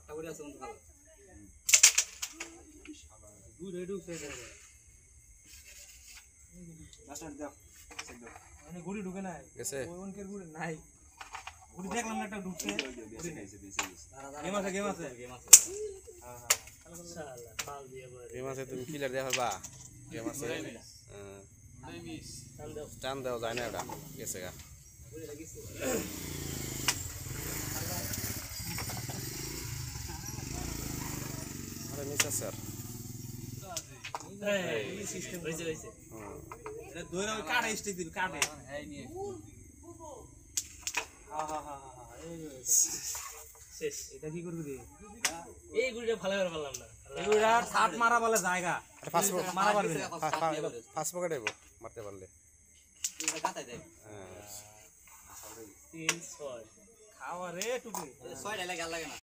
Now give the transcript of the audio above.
আটটা করে আছে কিন্তু ভালো গুড রেডু ফেলে লাস্ট দাও মানে গুড়ি ঢুকে নাই গেছে ওই অনকের গুড়ি নাই গুড়ি দেখলাম না একটা ঢুকছে বেশি খাইছে গেম আছে গেম আছে হ্যাঁ শালা ফাল দিয়ে বলে গেম আছে তুমি কিলার দেয়া পারবা গেম আছে টান দাও যায় না এটা গেছে গা আরে মিস স্যার এই সিস্টেম হইছে এটা দইরা ওই কাটে স্টিক দিবি কাটে এই নিয়ে শেষ এটা কি করবি রে এই গুড়িটা ভালো করে পারলাম না এগুলা সাত মারা বলে জায়গা ফাস্ট মারা পারবি না ফাস্ট পকেট দেবো মারতে পারলে এটা কাটাই দেয় হ্যাঁ 3 6 খাওয়া রে টুপি 6 ডালে গাল লাগে না